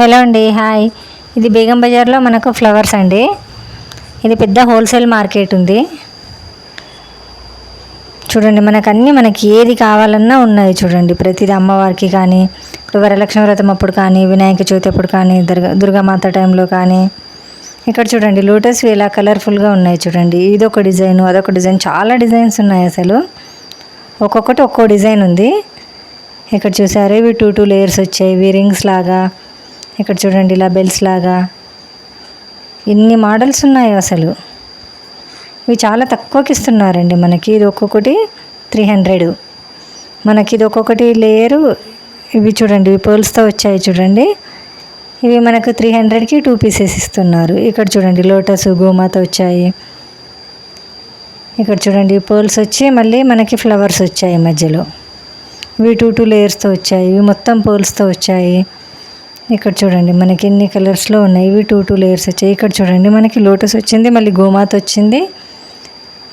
Hello అండి, hi. ఇది బేగం బజార్లో మనకు ఫ్లవర్స్ అండి. ఇది పెద్ద హోల్సేల్ మార్కెట్ ఉంది. చూడండి, మనకి ఏది కావాలన్నా ఉన్నాయి. చూడండి, ప్రతిది అమ్మవారికి కానీ, ఇప్పుడు వరలక్ష్మి వ్రతం అప్పుడు కానీ, వినాయక చవితి అప్పుడు కానీ, దుర్గామాత టైంలో కానీ. ఇక్కడ చూడండి, లోటస్ ఎలా కలర్ఫుల్గా ఉన్నాయి. చూడండి, ఇదొక డిజైన్, అదొక డిజైన్, చాలా డిజైన్స్ ఉన్నాయి. అసలు ఒక్కొక్కటి ఒక్కో డిజైన్ ఉంది. ఇక్కడ చూసారు, ఇవి టూ లేయర్స్ వచ్చాయి, ఇవి రింగ్స్ లాగా. ఇక్కడ చూడండి, ఇలా బెల్స్ లాగా ఎన్ని మోడల్స్ ఉన్నాయో అసలు. ఇవి చాలా తక్కువకి ఇస్తున్నారండి మనకి. ఇది ఒక్కొక్కటి 300. మనకి ఇది ఒక్కొక్కటి లేయరు. ఇవి చూడండి, ఇవి పర్ల్స్తో వచ్చాయి. చూడండి, ఇవి మనకు 300కి 2 పీసెస్ ఇస్తున్నారు. ఇక్కడ చూడండి, లోటస్ గోమాత వచ్చాయి. ఇక్కడ చూడండి, పర్ల్స్ వచ్చి మళ్ళీ మనకి ఫ్లవర్స్ వచ్చాయి మధ్యలో. ఇవి టూ లేయర్స్తో వచ్చాయి. ఇవి మొత్తం పర్ల్స్తో వచ్చాయి. ఇక్కడ చూడండి, మనకి ఎన్ని కలర్స్లో ఉన్నాయి. ఇవి టూ లేయర్స్ వచ్చాయి. ఇక్కడ చూడండి, మనకి లోటస్ వచ్చింది, మళ్ళీ గోమాత వచ్చింది,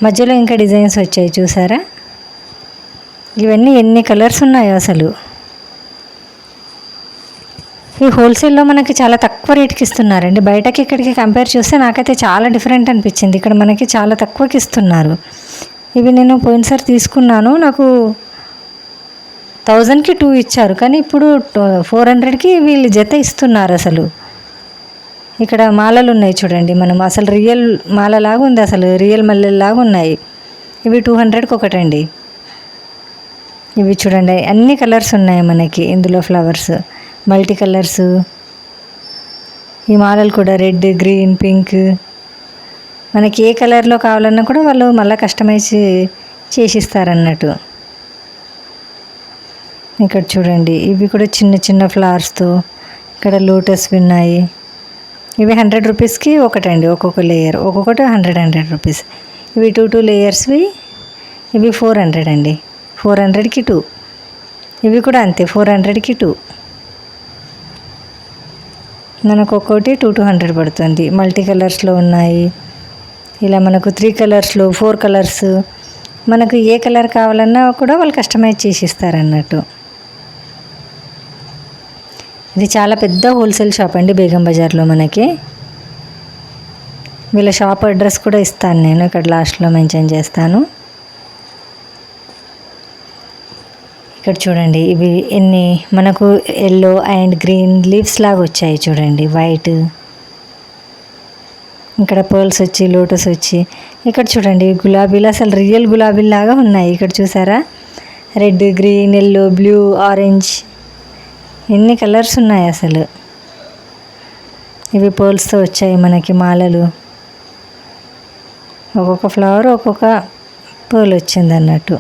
మధ్యలో ఇంకా డిజైన్స్ వచ్చాయి. చూసారా, ఇవన్నీ ఎన్ని కలర్స్ ఉన్నాయో అసలు. ఈ హోల్సేల్లో మనకి చాలా తక్కువ రేట్కి ఇస్తున్నారండి. బయటకి ఇక్కడికి కంపేర్ చేస్తే నాకైతే చాలా డిఫరెంట్ అనిపించింది. ఇక్కడ మనకి చాలా తక్కువకి ఇస్తున్నారు. ఇవి నేను పోయినసారి తీసుకున్నాను, నాకు 1000కి 2 ఇచ్చారు, కానీ ఇప్పుడు 400కి వీళ్ళు జత ఇస్తున్నారు. అసలు ఇక్కడ మాలలు ఉన్నాయి. చూడండి, మనం అసలు రియల్ మాలలాగా ఉంది, అసలు రియల్ మల్లెలాగా ఉన్నాయి. ఇవి 200కి ఒకటండి. ఇవి చూడండి, అన్ని కలర్స్ ఉన్నాయి మనకి ఇందులో. Flowers multi colours. ఈ మాలలు కూడా రెడ్, గ్రీన్, పింక్, మనకి ఏ కలర్లో కావాలన్నా కూడా వాళ్ళు మళ్ళీ కస్టమైజ్ చేసిస్తారన్నట్టు. ఇక్కడ చూడండి, ఇవి కూడా చిన్న చిన్న ఫ్లవర్స్తో. ఇక్కడ లోటస్ ఉన్నాయి. ఇవి 100 రూపీస్కి ఒకటండి, ఒక్కొక్క లేయర్, ఒక్కొక్కటి 100 రూపీస్. ఇవి టూ లేయర్స్వి. ఇవి 400 అండి, 400కి 2. ఇవి కూడా అంతే, 400కి 2. మనకు ఒక్కొక్కటి 200 పడుతుంది. మల్టీ కలర్స్లో ఉన్నాయి. ఇలా మనకు 3 కలర్స్లో, 4 కలర్స్, మనకు ఏ కలర్ కావాలన్నా కూడా వాళ్ళు కస్టమైజ్ చేసి ఇస్తారన్నట్టు. ఇది చాలా పెద్ద హోల్సేల్ షాప్ అండి బేగం బజార్లో మనకి. వీళ్ళ షాప్ అడ్రస్ కూడా ఇస్తాను నేను, ఇక్కడ లాస్ట్లో మెన్షన్ చేస్తాను. ఇక్కడ చూడండి, ఇవి ఎన్ని మనకు ఎల్లో అండ్ గ్రీన్ లీవ్స్ లాగా వచ్చాయి. చూడండి, వైట్. ఇక్కడ పర్ల్స్ వచ్చి, లోటస్ వచ్చి. ఇక్కడ చూడండి, గులాబీలు అసలు రియల్ గులాబీలాగా ఉన్నాయి. ఇక్కడ చూసారా, red, green, yellow, blue, orange, ఎన్ని కలర్స్ ఉన్నాయి అసలు. ఇవి పర్ల్స్తో వచ్చాయి మనకి మాలలు. ఒక్కొక్క ఫ్లవర్ ఒక్కొక్క పర్ల్ వచ్చింది అన్నట్టు.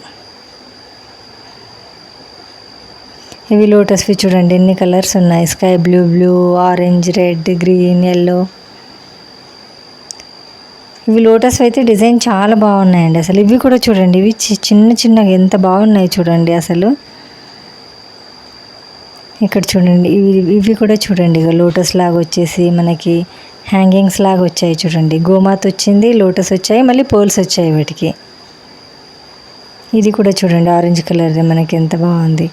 ఇవి లోటస్వి చూడండి, ఎన్ని కలర్స్ ఉన్నాయి. Sky blue, orange, red, green, yellow. ఇవి లోటస్ అయితే డిజైన్ చాలా బాగున్నాయండి అసలు. ఇవి కూడా చూడండి, ఇవి చిన్నగా ఎంత బాగున్నాయి చూడండి అసలు. ఇక్కడ చూడండి, ఇవి కూడా చూడండి, ఇక లోటస్ లాగా వచ్చేసి మనకి హ్యాంగింగ్స్ లాగా వచ్చాయి. చూడండి, గోమాత వచ్చింది, లోటస్ వచ్చాయి, మళ్ళీ పర్ల్స్ వచ్చాయి వాటికి. ఇది కూడా చూడండి, ఆరెంజ్ కలర్ది, మనకి ఎంత బాగుంది.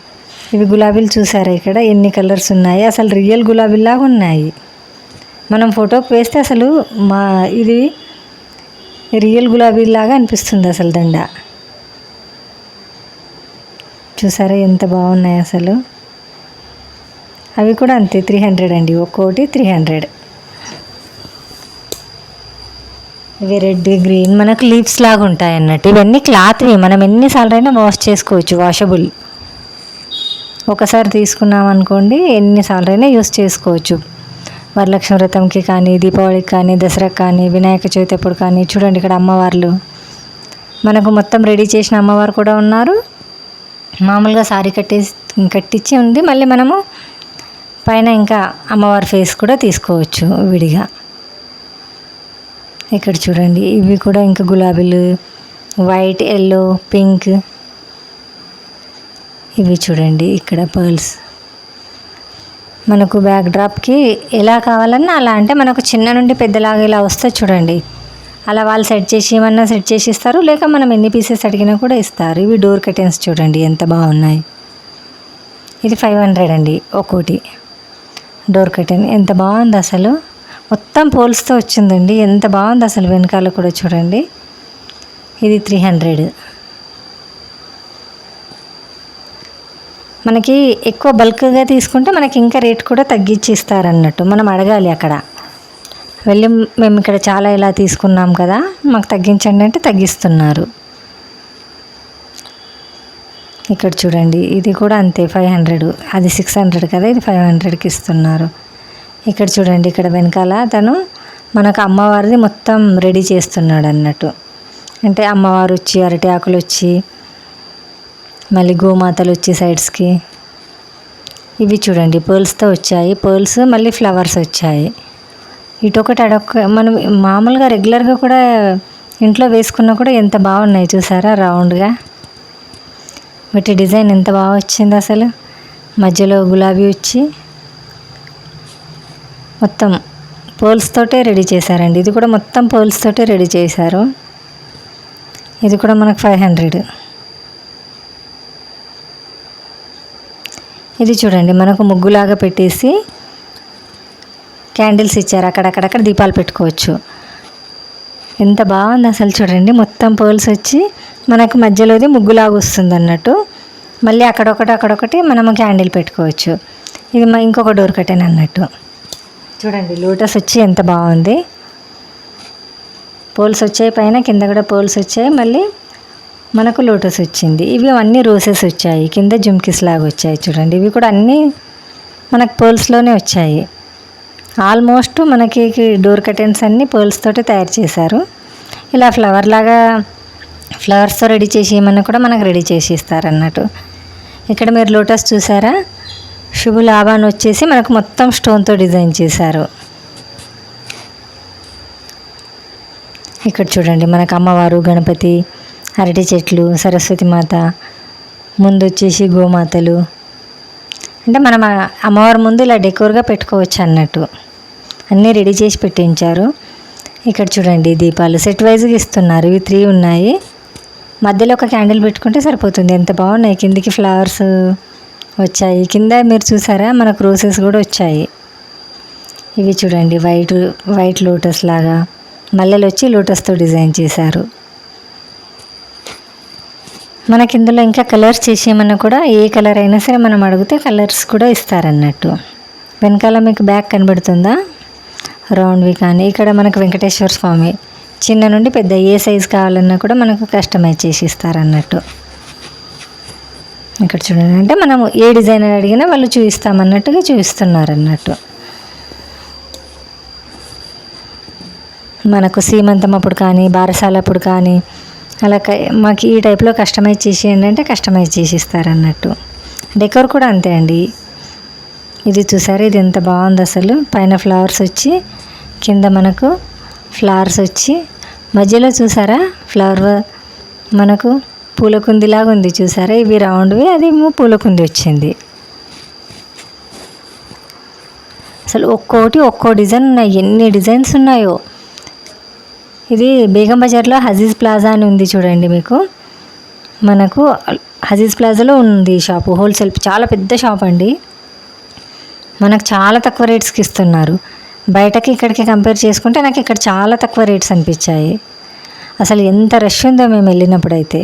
ఇవి గులాబీలు చూసారా, ఇక్కడ ఎన్ని కలర్స్ ఉన్నాయి. అసలు రియల్ గులాబీలాగా ఉన్నాయి. మనం ఫోటోకి వేస్తే అసలు ఇది రియల్ గులాబీలాగా అనిపిస్తుంది అసలు దండ. చూసారా ఎంత బాగున్నాయి అసలు. అవి కూడా అంతే, 300 అండి, ఒక్కోటి 300. ఇవి రెడ్, గ్రీన్, మనకు లీవ్స్ లాగా ఉంటాయి అన్నట్టు. ఇవన్నీ క్లాత్వి, మనం ఎన్నిసార్లు అయినా వాష్ చేసుకోవచ్చు, వాషబుల్. ఒకసారి తీసుకున్నాం అనుకోండి, ఎన్నిసార్లు అయినా యూస్ చేసుకోవచ్చు. వరలక్ష్మి వ్రతంకి కానీ, దీపావళికి కానీ, దసరాకి కానీ, వినాయక చవితి అప్పుడు కానీ. చూడండి, ఇక్కడ అమ్మవార్లు మనకు మొత్తం రెడీ చేసిన అమ్మవారు కూడా ఉన్నారు. మామూలుగా సారీ కట్టించి ఉంది. మళ్ళీ మనము పైన ఇంకా అమ్మవారి ఫేస్ కూడా తీసుకోవచ్చు విడిగా. ఇక్కడ చూడండి, ఇవి కూడా ఇంకా గులాబీలు, వైట్, ఎల్లో, పింక్. ఇవి చూడండి, ఇక్కడ పర్ల్స్. మనకు బ్యాక్ డ్రాప్కి ఎలా కావాలన్నా అలా, అంటే మనకు చిన్న నుండి పెద్దలాగా ఇలా వస్తే చూడండి, అలా వాళ్ళు సెట్ చేసి ఏమన్నా సెట్ చేసి ఇస్తారు, లేక మనం ఎన్ని పీసెస్ అడిగినా కూడా ఇస్తారు. ఇవి డోర్ కర్టెన్స్ చూడండి ఎంత బాగున్నాయి. ఇది 500 అండి ఒక్కోటి. డోర్ కర్టెన్ ఎంత బాగుంది అసలు, మొత్తం పోల్స్తో వచ్చిందండి. ఎంత బాగుంది అసలు, వెనకాల కూడా చూడండి. ఇది 300. మనకి ఎక్కువ బల్క్గా తీసుకుంటే మనకి ఇంకా రేట్ కూడా తగ్గించి ఇస్తారన్నట్టు. మనం అడగాలి అక్కడ వెళ్ళి, మేము ఇక్కడ చాలా ఇలా తీసుకున్నాం కదా, మాకు తగ్గించండి అంటే తగ్గిస్తున్నారు. ఇక్కడ చూడండి, ఇది కూడా అంతే 500. అది 600 కదా, ఇది 500కి ఇస్తున్నారు. ఇక్కడ చూడండి, ఇక్కడ వెనకాల తను మనకు అమ్మవారిది మొత్తం రెడీ చేస్తున్నాడు అన్నట్టు. అంటే అమ్మవారు వచ్చి, అరటి ఆకులు వచ్చి, మళ్ళీ గోమాతలు వచ్చి సైడ్స్కి. ఇవి చూడండి పర్ల్స్తో వచ్చాయి, పర్ల్స్ మళ్ళీ ఫ్లవర్స్ వచ్చాయి. ఇటొకటి అడొక, మనం మామూలుగా రెగ్యులర్గా కూడా ఇంట్లో వేసుకున్నా కూడా ఎంత బాగున్నాయి చూసారా, రౌండ్గా. వీటి డిజైన్ ఎంత బాగా వచ్చింది అసలు, మధ్యలో గులాబీ వచ్చి మొత్తం పర్ల్స్ తోటే రెడీ చేశారండి. ఇది కూడా మొత్తం పర్ల్స్ తోటే రెడీ చేశారు. ఇది కూడా మనకు 500. ఇది చూడండి, మనకు ముగ్గులాగా పెట్టేసి క్యాండిల్స్ ఇచ్చారు, అక్కడక్కడక్కడ దీపాలు పెట్టుకోవచ్చు. ఎంత బాగుంది అసలు చూడండి, మొత్తం పర్ల్స్ వచ్చి మనకు మధ్యలోది ముగ్గులాగా వస్తుంది అన్నట్టు. మళ్ళీ అక్కడొకటి మనము క్యాండిల్ పెట్టుకోవచ్చు. ఇది ఇంకొక డోర్ కర్టెన్ అన్నట్టు. చూడండి లోటస్ వచ్చి ఎంత బాగుంది, పోల్స్ వచ్చాయి పైన, కింద కూడా పోల్స్ వచ్చాయి, మళ్ళీ మనకు లోటస్ వచ్చింది. ఇవి అన్నీ రోసెస్ వచ్చాయి, కింద జుమ్కిస్ లాగా వచ్చాయి చూడండి. ఇవి కూడా అన్నీ మనకు పర్ల్స్లోనే వచ్చాయి. ఆల్మోస్ట్ మనకి డోర్ కర్టెన్స్ అన్నీ పర్ల్స్ తోటి తయారు చేశారు. ఇలా ఫ్లవర్ లాగా ఫ్లవర్స్తో రెడీ చేసి ఏమన్నా కూడా మనకు రెడీ చేసి ఇస్తారన్నట్టు. ఇక్కడ మీరు లోటస్ చూసారా, శుభ లాభాన్ని వచ్చేసి మనకు మొత్తం స్టోన్తో డిజైన్ చేశారు. ఇక్కడ చూడండి, మనకు అమ్మవారు, గణపతి, అరటి చెట్లు, సరస్వతి మాత, ముందు వచ్చేసి గోమాతలు. అంటే మనం అమ్మవారి ముందు ఇలా డెకోర్గా పెట్టుకోవచ్చు అన్నట్టు. అన్నీ రెడీ చేసి పెట్టించారు. ఇక్కడ చూడండి దీపాలు సెట్ వైజ్గా ఇస్తున్నారు. ఇవి 3 ఉన్నాయి, మధ్యలో ఒక క్యాండిల్ పెట్టుకుంటే సరిపోతుంది. ఎంత బాగున్నాయి, కిందికి ఫ్లవర్స్ వచ్చాయి, కింద మీరు చూసారా మనకు రోసెస్ కూడా వచ్చాయి. ఇవి చూడండి వైట్ లోటస్ లాగా మల్లెలు వచ్చి లోటస్తో డిజైన్ చేశారు. మనకి ఇందులో ఇంకా కలర్స్ చేసేయమన్నా కూడా ఏ కలర్ అయినా సరే మనం అడిగితే కలర్స్ కూడా ఇస్తారన్నట్టు. వెనకాల మీకు బ్యాగ్ కనబడుతుందా, రౌండ్వి. కానీ ఇక్కడ మనకు వెంకటేశ్వర స్వామి చిన్న నుండి పెద్ద ఏ సైజు కావాలన్నా కూడా మనకు కస్టమైజ్ చేసి ఇస్తారన్నట్టు. ఇక్కడ చూడండి, అంటే మనం ఏ డిజైన్ అడిగినా వాళ్ళు చూపిస్తామన్నట్టుగా చూపిస్తున్నారన్నట్టు. మనకు సీమంతం అప్పుడు కానీ బారసాల అప్పుడు కానీ అలా మాకు ఈ టైప్లో కస్టమైజ్ చేసి ఏంటంటే కస్టమైజ్ చేసి ఇస్తారన్నట్టు. డెకోర్ కూడా అంతే అండి. ఇది చూసారు, ఇది ఎంత బాగుంది అసలు, పైన ఫ్లవర్స్ వచ్చి కింద మనకు ఫ్లవర్స్ వచ్చి మధ్యలో చూసారా ఫ్లవర్ మనకు పూలకుందిలాగా ఉంది చూసారా. ఇవి రౌండ్వి, అది పూలకుంది వచ్చింది. అసలు ఒక్కో డిజైన్ ఉన్నాయి, ఎన్ని డిజైన్స్ ఉన్నాయో. ఇది బేగం బజార్లో హజీజ్ ప్లాజా అని ఉంది చూడండి, మీకు మనకు హజీజ్ ప్లాజాలో ఉంది షాపు, హోల్సేల్ చాలా పెద్ద షాప్ అండి. మనకు చాలా తక్కువ రేట్స్కి ఇస్తున్నారు. బయటకి ఇక్కడికి కంపేర్ చేసుకుంటే నాకు ఇక్కడ చాలా తక్కువ రేట్స్ అనిపించాయి. అసలు ఎంత రష్ ఉందో మేము వెళ్ళినప్పుడు అయితే.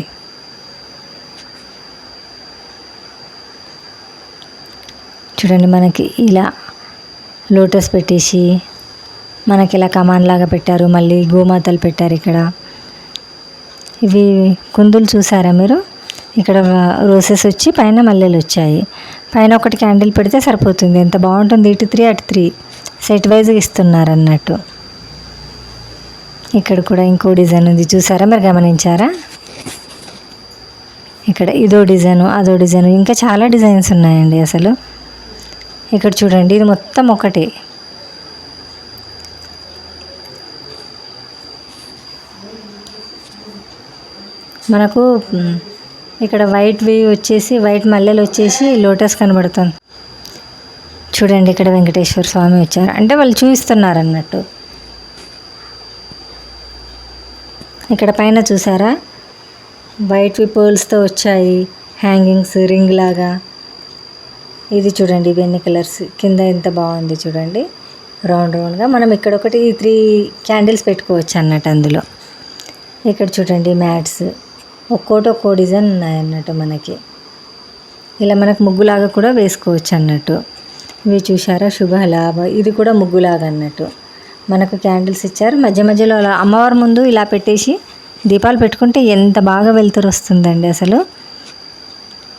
చూడండి మనకి ఇలా లోటస్ పెట్టేసి మనకి ఇలా కమాన్ లాగా పెట్టారు, మళ్ళీ గోమాతలు పెట్టారు ఇక్కడ. ఇవి కుందులు చూసారా మీరు, ఇక్కడ రోసెస్ వచ్చి పైన మల్లెలు వచ్చాయి. పైన ఒకటి క్యాండిల్ పెడితే సరిపోతుంది, ఎంత బాగుంటుంది. ఇటు 3 అటు 3 సెట్ వైజ్గా ఇస్తున్నారు అన్నట్టు. ఇక్కడ కూడా ఇంకో డిజైన్ ఉంది చూసారా, మీరు గమనించారా. ఇక్కడ ఇదో డిజైను అదో డిజైను, ఇంకా చాలా డిజైన్స్ ఉన్నాయండి అసలు. ఇక్కడ చూడండి, ఇది మొత్తం ఒకటి. మనకు ఇక్కడ వైట్వి వచ్చేసి వైట్ మల్లెలు వచ్చేసి లోటస్ కనబడుతుంది చూడండి. ఇక్కడ వెంకటేశ్వర స్వామి వచ్చారు అంటే వాళ్ళు చూపిస్తున్నారు అన్నట్టు. ఇక్కడ పైన చూసారా వైట్వి పర్ల్స్తో వచ్చాయి, హ్యాంగింగ్స్ రింగ్ లాగా. ఇది చూడండి, ఇవన్నీ కలర్స్ కింద ఎంత బాగుంది చూడండి, రౌండ్ రౌండ్గా. మనం ఇక్కడ ఒకటి 3 క్యాండిల్స్ పెట్టుకోవచ్చు అన్నట్టు అందులో. ఇక్కడ చూడండి మ్యాట్స్, ఒక్కో డిజైన్ ఉన్నాయన్నట్టు మనకి. ఇలా మనకు ముగ్గులాగా కూడా వేసుకోవచ్చు అన్నట్టు. ఇవి చూసారా, శుభ లాభ, ఇది కూడా ముగ్గులాగా అన్నట్టు. మనకు క్యాండిల్స్ ఇచ్చారు, మధ్య మధ్యలో అలా అమ్మవారి ముందు ఇలా పెట్టేసి దీపాలు పెట్టుకుంటే ఎంత బాగా వెలుతురు వస్తుందండి అసలు.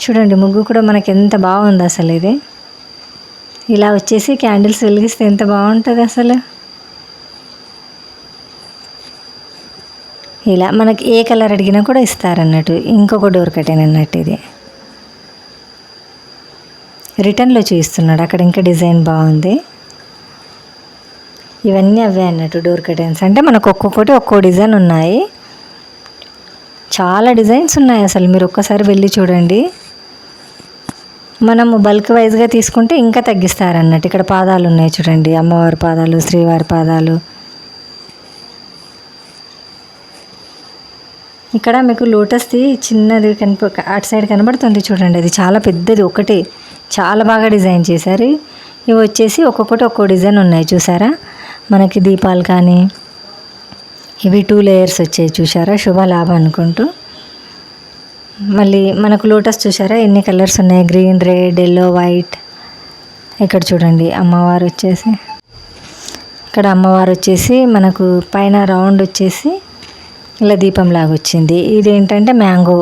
చూడండి ముగ్గు కూడా మనకి ఎంత బాగుంది అసలు. ఇది ఇలా వచ్చేసి క్యాండిల్స్ వెలిగిస్తే ఎంత బాగుంటుంది అసలు. ఇలా మనకి ఏ కలర్ అడిగినా కూడా ఇస్తారన్నట్టు. ఇంకొక డోర్ కర్టెన్ అన్నట్టు ఇది. రిటర్న్లో చూపిస్తున్నాడు, అక్కడ ఇంకా డిజైన్ బాగుంది. ఇవన్నీ అవే అన్నట్టు డోర్ కర్టెన్స్. అంటే మనకు ఒక్కొక్కటి ఒక్కో డిజైన్ ఉన్నాయి, చాలా డిజైన్స్ ఉన్నాయి అసలు. మీరు ఒక్కసారి వెళ్ళి చూడండి. మనము బల్క్ వైజ్గా తీసుకుంటే ఇంకా తగ్గిస్తారన్నట్టు. ఇక్కడ పాదాలు ఉన్నాయి చూడండి, అమ్మవారి పాదాలు, శ్రీవారి పాదాలు. ఇక్కడ మీకు లోటస్ది చిన్నది అటు సైడ్ కనబడుతుంది చూడండి, అది చాలా పెద్దది, ఒకటి చాలా బాగా డిజైన్ చేశారు. ఇవి వచ్చేసి ఒక్కొక్కటి ఒక్కో డిజైన్ ఉన్నాయి చూసారా. మనకి దీపాలు కానీ ఇవి 2 లేయర్స్ వచ్చాయి చూసారా, శుభలాభ అనుకుంటూ. మళ్ళీ మనకు లోటస్ చూసారా ఎన్ని కలర్స్ ఉన్నాయి, గ్రీన్, రెడ్, ఎల్లో, వైట్. ఇక్కడ చూడండి అమ్మవారు వచ్చేసి, ఇక్కడ అమ్మవారు వచ్చేసి మనకు పైన రౌండ్ వచ్చేసి ఇలా దీపంలాగా వచ్చింది. ఇది ఏంటంటే మ్యాంగో.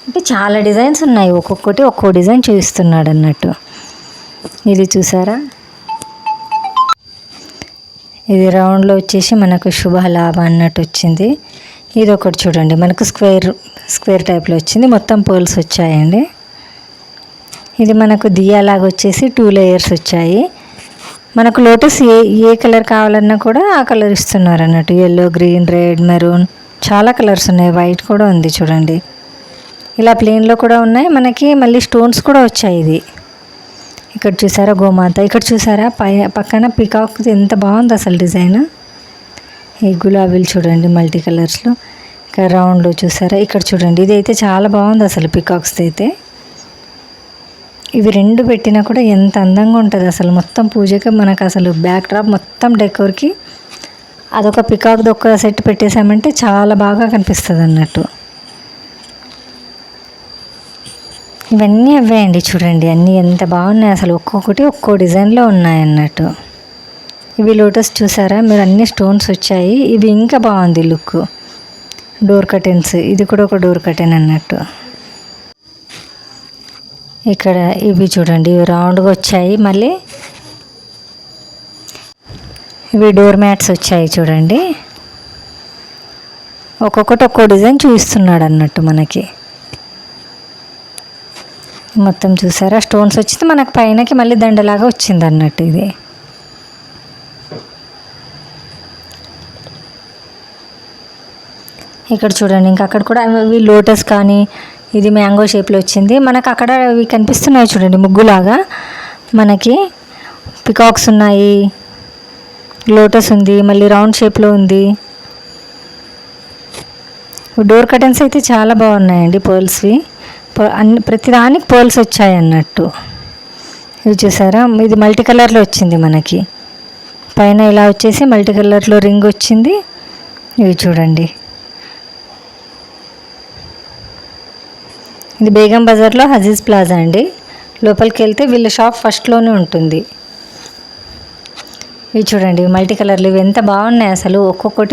అంటే చాలా డిజైన్స్ ఉన్నాయి, ఒక్కొక్కటి ఒక్కో డిజైన్ చూపిస్తున్నాడు అన్నట్టు. ఇది చూసారా, ఇది రౌండ్లో వచ్చేసి మనకు శుభ లాభ అన్నట్టు వచ్చింది. ఇది ఒకటి చూడండి, మనకు స్క్వేర్ టైప్లో వచ్చింది, మొత్తం పోల్స్ వచ్చాయండి. ఇది మనకు దియాలాగా వచ్చేసి 2 లేయర్స్ వచ్చాయి. మనకు లోటస్ ఏ కలర్ కావాలన్నా కూడా ఆ కలర్ ఇస్తున్నారు అన్నట్టు. ఎల్లో, గ్రీన్, రెడ్, మెరూన్, చాలా కలర్స్ ఉన్నాయి. వైట్ కూడా ఉంది చూడండి. ఇలా ప్లెయిన్లో కూడా ఉన్నాయి మనకి. మళ్ళీ స్టోన్స్ కూడా వచ్చాయి. ఇది ఇక్కడ చూసారా గోమాత. ఇక్కడ చూసారా పక్కన పికాక్ ఎంత బాగుంది అసలు డిజైన్. ఈ గులాబీలు చూడండి మల్టీ కలర్స్లో. ఇక్కడ రౌండ్లో చూసారా, ఇక్కడ చూడండి ఇది అయితే చాలా బాగుంది అసలు పికాక్స్ అయితే. ఇవి 2 పెట్టినా కూడా ఎంత అందంగా ఉంటుంది అసలు. మొత్తం పూజకి మనకు అసలు బ్యాక్ డ్రాప్ మొత్తం డెకోర్కి అదొక పికాక్ది ఒక సెట్ పెట్టేసామంటే చాలా బాగా కనిపిస్తుంది అన్నట్టు. ఇవన్నీ అవే అండి చూడండి, అన్నీ ఎంత బాగున్నాయి అసలు. ఒక్కొక్కటి ఒక్కో డిజైన్లో ఉన్నాయి అన్నట్టు. ఇవి లోటస్ చూసారా మీరు, అన్ని స్టోన్స్ వచ్చాయి. ఇవి ఇంకా బాగుంది లుక్. డోర్ కర్టెన్స్, ఇది కూడా ఒక డోర్ కర్టెన్ అన్నట్టు. ఇక్కడ ఇవి చూడండి, ఇవి రౌండ్గా వచ్చాయి. మళ్ళీ ఇవి డోర్ మ్యాట్స్ వచ్చాయి చూడండి. ఒక్కొక్కటి ఒక్కో డిజైన్ చూపిస్తున్నాడు అన్నట్టు మనకి. మొత్తం చూసారా స్టోన్స్ వచ్చింది మనకు పైనకి, మళ్ళీ దండలాగా వచ్చింది అన్నట్టు. ఇది ఇక్కడ చూడండి, ఇంకా అక్కడ కూడా ఇవి లోటస్ కానీ ఇది మ్యాంగో షేప్లో వచ్చింది మనకు. అక్కడ ఇవి కనిపిస్తున్నాయి చూడండి ముగ్గులాగా. మనకి పికాక్స్ ఉన్నాయి, లోటస్ ఉంది, మళ్ళీ రౌండ్ షేప్లో ఉంది. డోర్ కర్టెన్స్ అయితే చాలా బాగున్నాయండి పర్ల్స్వి. ప్రతిదానికి పర్ల్స్ వచ్చాయి అన్నట్టు. ఇది చూసారా, ఇది మల్టీ కలర్లో వచ్చింది మనకి. పైన ఇలా వచ్చేసి మల్టీ కలర్లో రింగ్ వచ్చింది. ఇవి చూడండి, ఇది బేగం బజార్లో హజీజ్ ప్లాజా అండి. లోపలికి వెళ్తే వీళ్ళ షాప్ ఫస్ట్లోనే ఉంటుంది. ఇవి చూడండి మల్టీ కలర్లు, ఇవి ఎంత బాగున్నాయి అసలు. ఒక్కొక్కటి